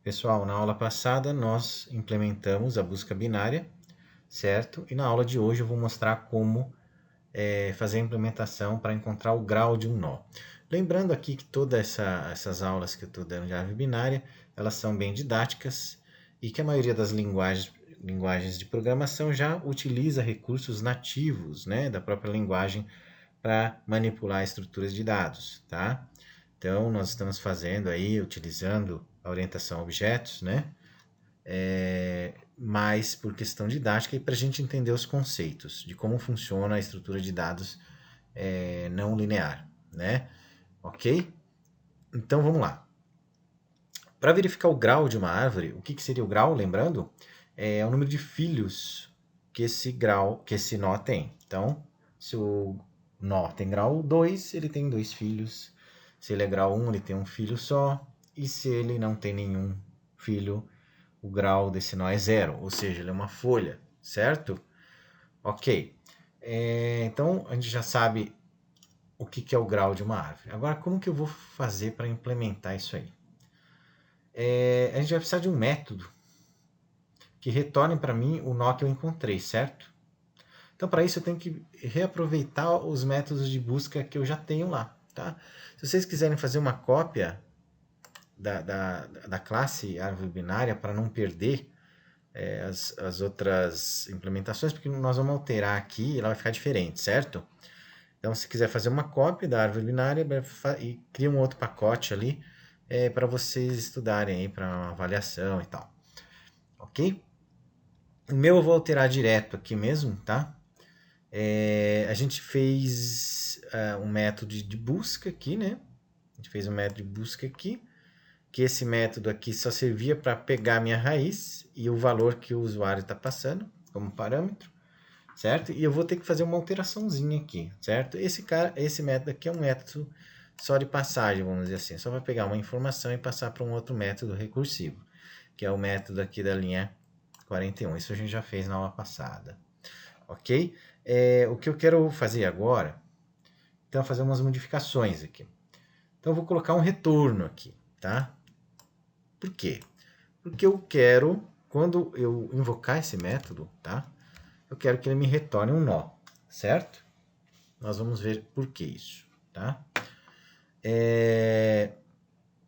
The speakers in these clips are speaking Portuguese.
Pessoal, na aula passada nós implementamos a busca binária, certo? E na aula de hoje eu vou mostrar como fazer a implementação para encontrar o grau de um nó. Lembrando aqui que todas essas aulas que eu estou dando de árvore binária, elas são bem didáticas e que a maioria das linguagens de programação já utiliza recursos nativos, né, da própria linguagem para manipular estruturas de dados, tá? Então, nós estamos fazendo aí, utilizando a orientação a objetos, né? Mais por questão didática e para a gente entender os conceitos de como funciona a estrutura de dados não linear, né? Ok? Então, vamos lá. Para verificar o grau de uma árvore, o que seria o grau, lembrando? É o número de filhos que esse nó tem. Então, se o nó tem grau 2, ele tem 2 filhos. Se ele é grau 1, ele tem um filho só. E se ele não tem nenhum filho, o grau desse nó é 0, ou seja, ele é uma folha, certo? Ok. Então, a gente já sabe o que é o grau de uma árvore. Agora, como que eu vou fazer para implementar isso aí? A gente vai precisar de um método que retorne para mim o nó que eu encontrei, certo? Então, para isso, eu tenho que reaproveitar os métodos de busca que eu já tenho lá, tá? Se vocês quiserem fazer uma cópia da classe árvore binária para não perder as outras implementações, porque nós vamos alterar aqui e ela vai ficar diferente, certo? Então, se quiser fazer uma cópia da árvore binária e cria um outro pacote ali para vocês estudarem para avaliação e tal, ok? O meu eu vou alterar direto aqui mesmo, tá? A gente fez um método de busca aqui, né? A gente fez um método de busca aqui, que esse método aqui só servia para pegar a minha raiz e o valor que o usuário está passando como parâmetro, certo? E eu vou ter que fazer uma alteraçãozinha aqui, certo? Esse método aqui é um método só de passagem, vamos dizer assim, só para pegar uma informação e passar para um outro método recursivo, que é o método aqui da linha 41. Isso a gente já fez na aula passada, ok? O que eu quero fazer agora, então, é fazer umas modificações aqui. Então, eu vou colocar um retorno aqui, tá? Por quê? Porque eu quero, quando eu invocar esse método, tá? Eu quero que ele me retorne um nó, certo? Nós vamos ver por que isso, tá?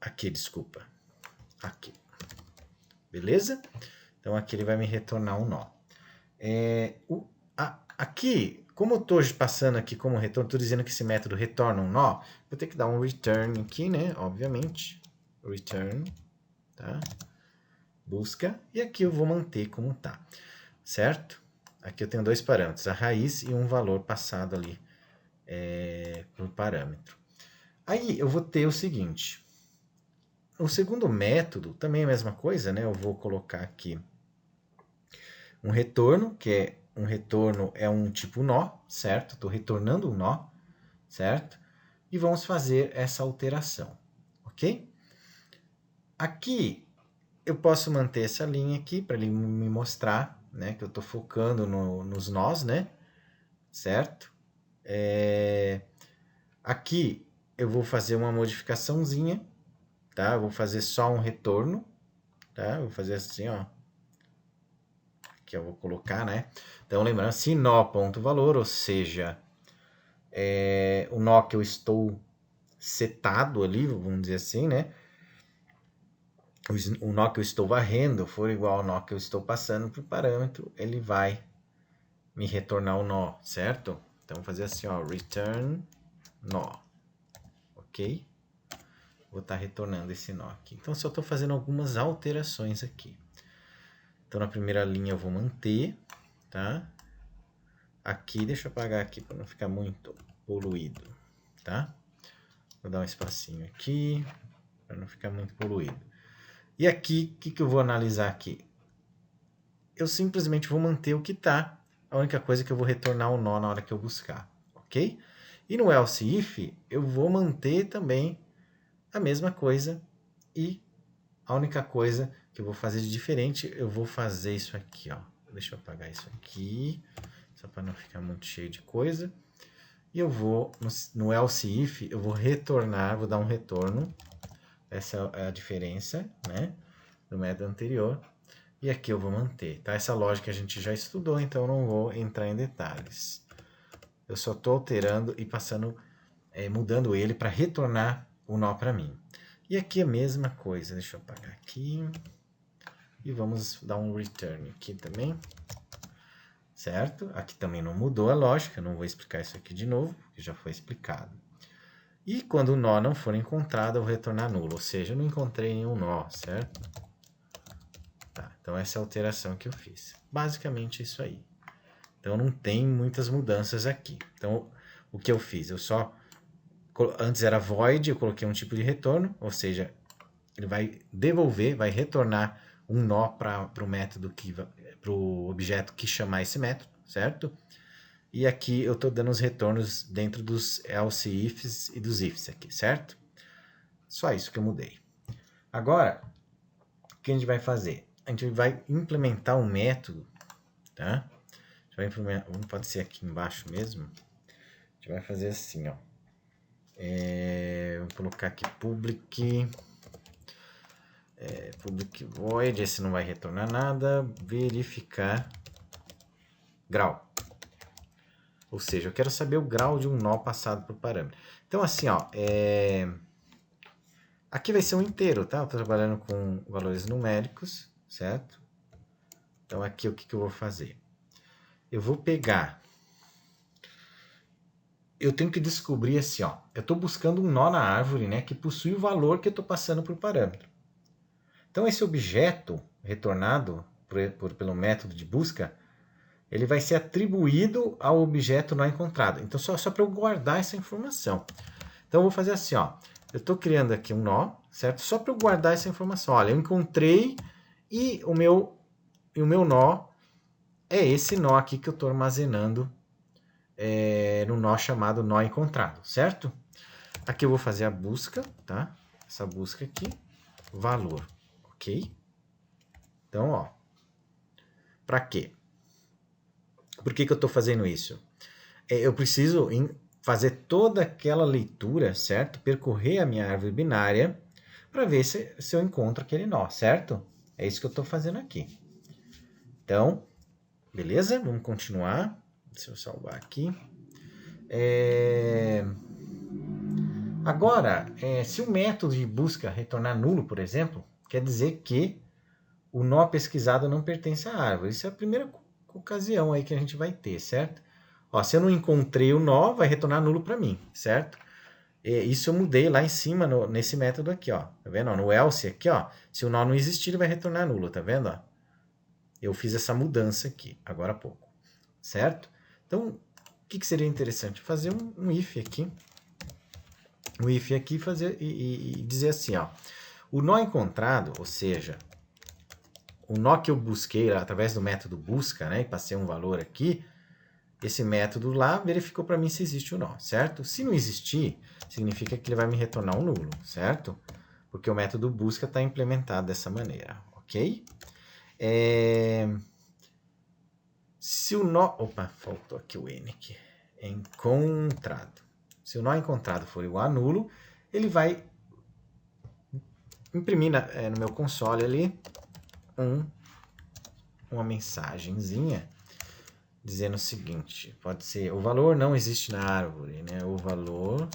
Aqui, desculpa. Aqui. Beleza? Então, aqui ele vai me retornar um nó. Aqui, como eu estou passando aqui como retorno, estou dizendo que esse método retorna um nó, vou ter que dar um return aqui, né? Obviamente. Return, tá? Busca. E aqui eu vou manter como tá, certo? Aqui eu tenho dois parâmetros, a raiz e um valor passado ali por parâmetro. Aí eu vou ter o seguinte. O segundo método, também é a mesma coisa, né? Eu vou colocar aqui um retorno, que é um tipo nó, certo? Estou retornando um nó, certo? E vamos fazer essa alteração, ok? Aqui eu posso manter essa linha aqui para ele me mostrar, né, que eu estou focando nos nós, né? Certo? Aqui eu vou fazer uma modificaçãozinha, tá? Eu vou fazer só um retorno, tá? Eu vou fazer assim, ó. Que eu vou colocar, né? Então, lembrando, se nó.valor, ou seja, o nó que eu estou setado ali, vamos dizer assim, né? O nó que eu estou varrendo for igual ao nó que eu estou passando para o parâmetro, ele vai me retornar o nó, certo? Então, vou fazer assim, ó, return nó, ok? Vou estar retornando esse nó aqui. Então, só estou fazendo algumas alterações aqui. Então, na primeira linha eu vou manter, tá? Aqui, deixa eu apagar aqui para não ficar muito poluído, tá? Vou dar um espacinho aqui para não ficar muito poluído. E aqui, o que eu vou analisar aqui? Eu simplesmente vou manter o que está. A única coisa é que eu vou retornar o nó na hora que eu buscar, ok? E no else if, eu vou manter também a mesma coisa e a única coisa que eu vou fazer de diferente, eu vou fazer isso aqui, ó. Deixa eu apagar isso aqui, só para não ficar muito cheio de coisa. E eu vou, no else if, eu vou retornar, vou dar um retorno. Essa é a diferença, né? do método anterior. E aqui eu vou manter, tá? Essa lógica a gente já estudou, então eu não vou entrar em detalhes. Eu só estou alterando e passando, mudando ele para retornar o nó para mim. E aqui a mesma coisa, deixa eu apagar aqui. E vamos dar um return aqui também. Certo? Aqui também não mudou a lógica, não vou explicar isso aqui de novo, porque já foi explicado. E quando o nó não for encontrado, eu vou retornar nulo, ou seja, eu não encontrei nenhum nó, certo? Tá, então essa é a alteração que eu fiz. Basicamente isso aí. Então não tem muitas mudanças aqui. Então o que eu fiz? Eu só... Antes era void, eu coloquei um tipo de retorno, ou seja, ele vai devolver, vai retornar um nó para o método para o objeto que chamar esse método, certo? E aqui eu estou dando os retornos dentro dos else ifs e dos ifs aqui, certo? Só isso que eu mudei. Agora, o que a gente vai fazer? A gente vai implementar um método, tá? Pode ser aqui embaixo mesmo. A gente vai fazer assim, ó. Vou colocar aqui public void, esse não vai retornar nada, verificar grau. Ou seja, eu quero saber o grau de um nó passado por parâmetro. Então assim, ó, aqui vai ser um inteiro, tá? Eu estou trabalhando com valores numéricos, certo? Então aqui o que eu vou fazer? Eu vou pegar... Eu tenho que descobrir assim, ó. Eu estou buscando um nó na árvore, né? Que possui o valor que eu estou passando por parâmetro. Então esse objeto retornado pelo método de busca, ele vai ser atribuído ao objeto nó encontrado. Então só para eu guardar essa informação. Então eu vou fazer assim, ó. Eu estou criando aqui um nó, certo? Só para eu guardar essa informação. Olha, eu encontrei e o meu nó é esse nó aqui que eu estou armazenando no nó chamado nó encontrado, certo? Aqui eu vou fazer a busca, tá? Essa busca aqui, valor, ok? Então, ó, para quê? Por que eu estou fazendo isso? Eu preciso fazer toda aquela leitura, certo? Percorrer a minha árvore binária para ver se eu encontro aquele nó, certo? É isso que eu estou fazendo aqui. Então, beleza? Vamos continuar. Deixa eu salvar aqui. Agora, se o método de busca retornar nulo, por exemplo, quer dizer que o nó pesquisado não pertence à árvore. Isso é a primeira ocasião aí que a gente vai ter, certo? Ó, se eu não encontrei o nó, vai retornar nulo para mim, certo? Isso eu mudei lá em cima nesse método aqui, ó. Tá vendo? Ó, no else aqui, ó. Se o nó não existir, ele vai retornar nulo, tá vendo? Ó? Eu fiz essa mudança aqui, agora há pouco, certo? Então, o que seria interessante? Fazer um if aqui. Um if aqui e dizer assim, ó. O nó encontrado, ou seja, o nó que eu busquei lá, através do método busca, né? E passei um valor aqui. Esse método lá verificou para mim se existe o nó, certo? Se não existir, significa que ele vai me retornar um nulo, certo? Porque o método busca está implementado dessa maneira, ok? Se o nó... Opa, faltou aqui o N aqui. Encontrado. Se o nó encontrado for igual a nulo, ele vai imprimir no meu console ali uma mensagenzinha dizendo o seguinte, pode ser, o valor não existe na árvore, né? O valor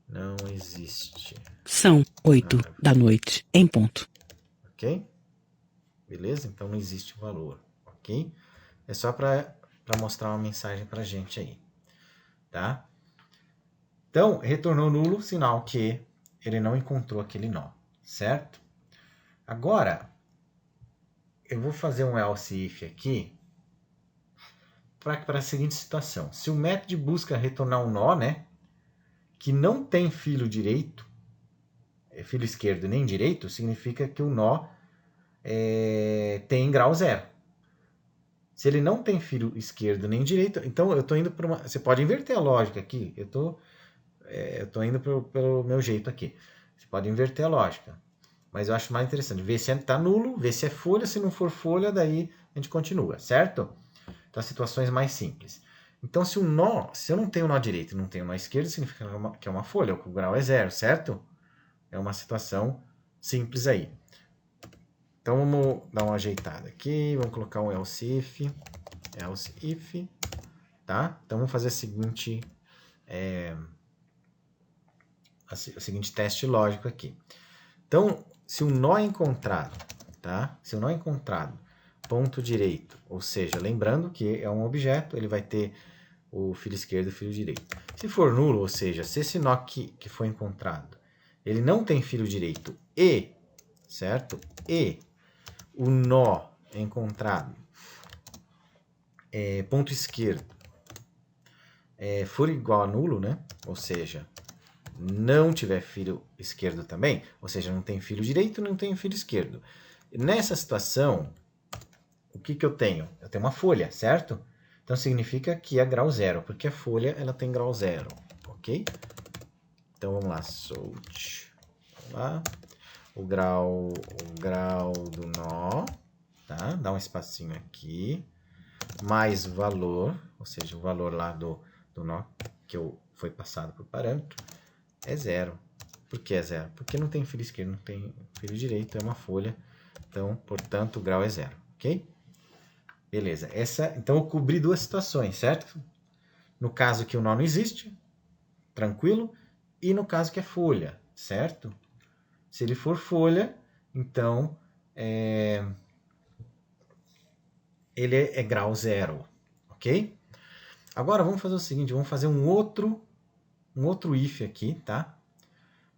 não existe. São 8 da noite, em ponto. Ok? Beleza? Então não existe o valor, ok? É só para mostrar uma mensagem para a gente aí, tá? Então, retornou nulo, sinal que ele não encontrou aquele nó, certo? Agora, eu vou fazer um else if aqui para a seguinte situação. Se o método de busca retornar um nó, né, que não tem filo direito, filo esquerdo nem direito, significa que o nó tem grau zero. Se ele não tem filo esquerdo nem direito, então eu estou indo para uma... Você pode inverter a lógica aqui. Eu tô indo pelo meu jeito aqui. Você pode inverter a lógica. Mas eu acho mais interessante ver se está nulo, ver se é folha. Se não for folha, daí a gente continua, certo? Então, situações mais simples. Então, se eu não tenho nó direito e não tenho nó esquerdo, significa que é uma folha, o grau é zero, certo? É uma situação simples aí. Então vamos dar uma ajeitada aqui, vamos colocar um else if, tá? Então vamos fazer o seguinte teste lógico aqui. Então, se o nó é encontrado, tá? Se o nó é encontrado, ponto direito, ou seja, lembrando que é um objeto, ele vai ter o filo esquerdo e o filo direito. Se for nulo, ou seja, se esse nó que foi encontrado, ele não tem filo direito e, certo? E o nó encontrado, ponto esquerdo, for igual a nulo, né? Ou seja, não tiver filo esquerdo também, ou seja, não tem filo direito, não tem filo esquerdo. Nessa situação, o que eu tenho? Eu tenho uma folha, certo? Então significa que é grau zero, porque a folha ela tem grau zero, ok? Então vamos lá, sort, vamos lá, o grau do nó, tá? Dá um espacinho aqui, mais valor, ou seja, o valor lá do nó que foi passado por parâmetro, é zero. Por que é zero? Porque não tem filo esquerdo, não tem filo direito, é uma folha. Então, portanto, o grau é zero, ok? Beleza. Então, eu cobri duas situações, certo? No caso que o nó não existe, tranquilo. E no caso que é folha, certo? Se ele for folha, então, ele é grau zero, ok? Agora, vamos fazer o seguinte, vamos fazer um outro if aqui, tá?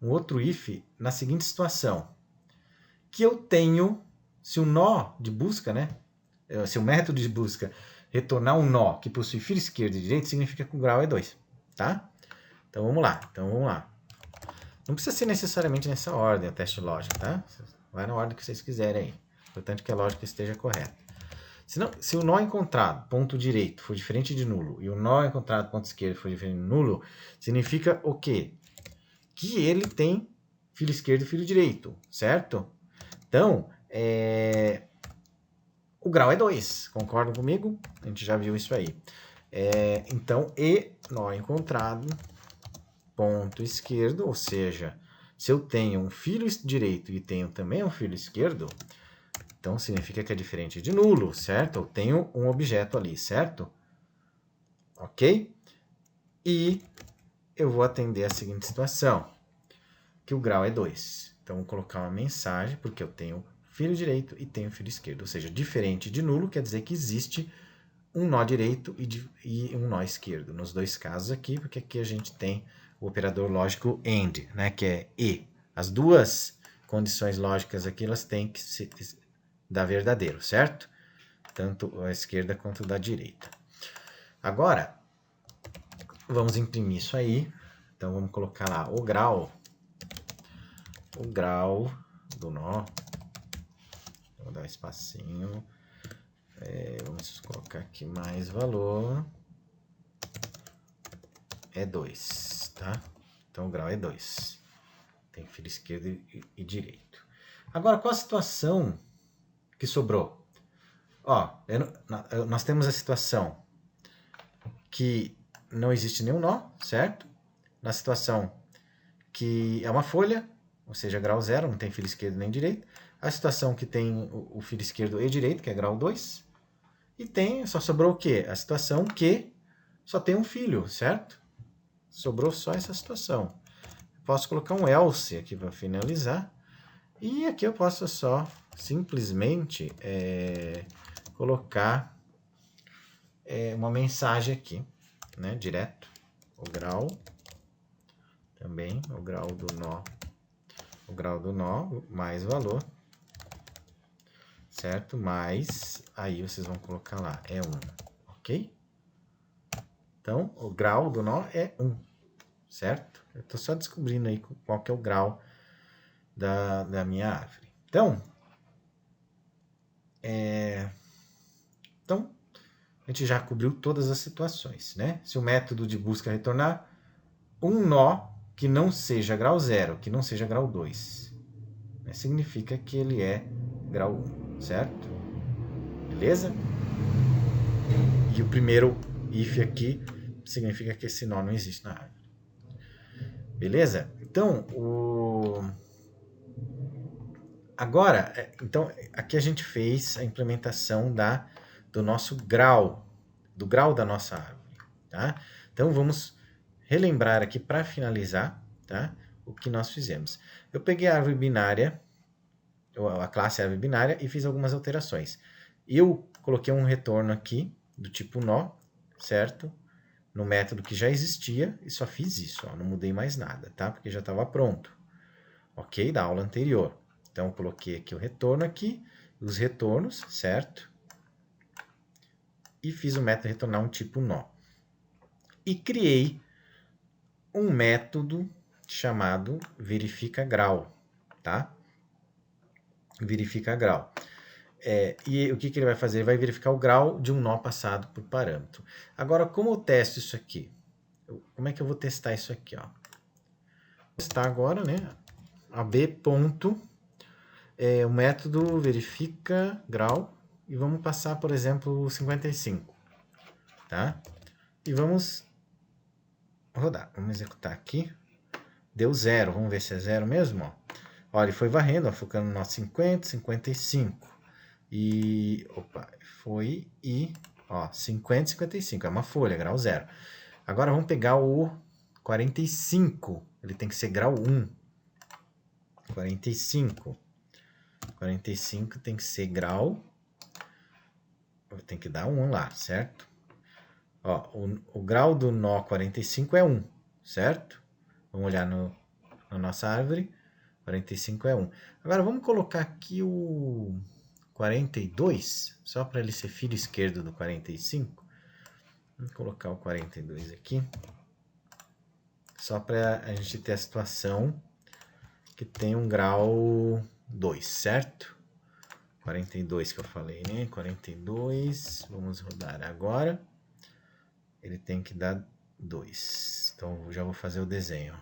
Um outro if na seguinte situação. Que eu tenho, se o nó de busca, né? Se o método de busca retornar um nó que possui filo esquerdo e direito, significa que o grau é 2, tá? Então vamos lá. Não precisa ser necessariamente nessa ordem o teste lógico, tá? Vai na ordem que vocês quiserem aí. Importante que a lógica esteja correta. Se o nó encontrado, ponto direito, for diferente de nulo, e o nó encontrado, ponto esquerdo, for diferente de nulo, significa o quê? Que ele tem filo esquerdo e filo direito, certo? Então, o grau é 2, concordam comigo? A gente já viu isso aí. Então, nó encontrado, ponto esquerdo, ou seja, se eu tenho um filo direito e tenho também um filo esquerdo, então significa que é diferente de nulo, certo? Eu tenho um objeto ali, certo? Ok? E eu vou atender a seguinte situação, que o grau é 2. Então, vou colocar uma mensagem, porque eu tenho filo direito e tenho filo esquerdo. Ou seja, diferente de nulo quer dizer que existe um nó direito e um nó esquerdo. Nos dois casos aqui, porque aqui a gente tem o operador lógico AND, né, que é e. As duas condições lógicas aqui, elas têm que dar verdadeiro, certo? Tanto a esquerda quanto da direita. Agora, vamos imprimir isso aí. Então, vamos colocar lá o grau do nó. Vou dar um espacinho. Vamos colocar aqui mais valor. É 2, tá? Então o grau é 2. Tem filo esquerdo e direito. Agora, qual a situação que sobrou? Ó, nós temos a situação que não existe nenhum nó, certo? Na situação que é uma folha, ou seja, grau 0, não tem filo esquerdo nem direito. A situação que tem o filo esquerdo e direito, que é grau 2. E só sobrou o quê? A situação que só tem um filho, certo? Sobrou só essa situação. Posso colocar um else aqui para finalizar. E aqui eu posso só simplesmente colocar uma mensagem aqui, né? Direto. O grau. Também o grau do nó. O grau do nó mais valor. Certo? Mais, aí vocês vão colocar lá, é 1, ok? Então, o grau do nó é 1, certo? Eu estou só descobrindo aí qual que é o grau da minha árvore. Então, a gente já cobriu todas as situações, né? Se o método de busca retornar um nó que não seja grau 0, que não seja grau 2, né? Significa que ele é grau 1, certo? Beleza? E o primeiro if aqui significa que esse nó não existe na árvore. Beleza? Então, Agora, então, aqui a gente fez a implementação do nosso grau, do grau da nossa árvore, tá? Então, vamos relembrar aqui para finalizar, tá? O que nós fizemos. Eu peguei a árvore binária, a classe árvore binária, e fiz algumas alterações. Eu coloquei um retorno aqui, do tipo nó, certo? No método que já existia, e só fiz isso, ó, não mudei mais nada, tá? Porque já estava pronto, ok? Da aula anterior. Então, eu coloquei aqui o retorno aqui, os retornos, certo? E fiz o método retornar um tipo nó. E criei um método chamado verifica grau, tá? Verifica grau. E o que ele vai fazer? Ele vai verificar o grau de um nó passado por parâmetro. Agora, como eu testo isso aqui? Como é que eu vou testar isso aqui? Ó? Vou testar agora, né? AB ponto, o método verifica grau, e vamos passar, por exemplo, 55, tá? E vamos rodar. Vamos executar aqui. Deu 0. Vamos ver se é 0 mesmo, ó. Ó, ele foi varrendo, ó, focando no nó 50, 55. E, opa, foi e, ó, 50, 55. É uma folha, grau 0. Agora vamos pegar o 45. Ele tem que ser grau 1. 45. 45 tem que ser grau... Tem que dar 1 lá, certo? Ó, o grau do nó 45 é 1, certo? Vamos olhar na nossa árvore. 45 é 1. Agora vamos colocar aqui o 42, só para ele ser filho esquerdo do 45. Vamos colocar o 42 aqui. Só para a gente ter a situação que tem um grau 2, certo? 42 que eu falei, né? 42, vamos rodar agora. Ele tem que dar 2. Então, eu já vou fazer o desenho.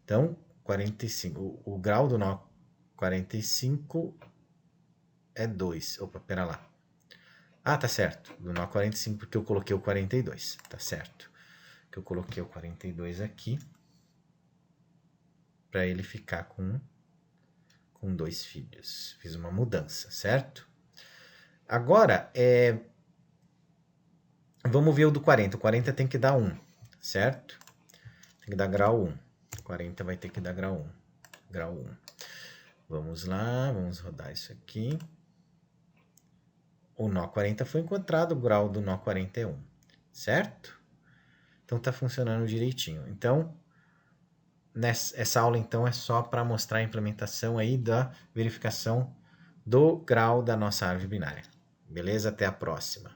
Então, 45. O grau do nó 45 é 2. Opa, pera lá. Ah, tá certo. Do nó 45, porque eu coloquei o 42. Tá certo. Que eu coloquei o 42 aqui. Para ele ficar com 2 filhos. Fiz uma mudança, certo? Agora, vamos ver o do 40. O 40 tem que dar 1, certo? Tem que dar grau 1. 40 vai ter que dar grau 1. Grau 1. Vamos lá, vamos rodar isso aqui. O nó 40 foi encontrado, o grau do nó 41, certo? Então tá funcionando direitinho. Então, essa aula então é só para mostrar a implementação aí da verificação do grau da nossa árvore binária. Beleza? Até a próxima.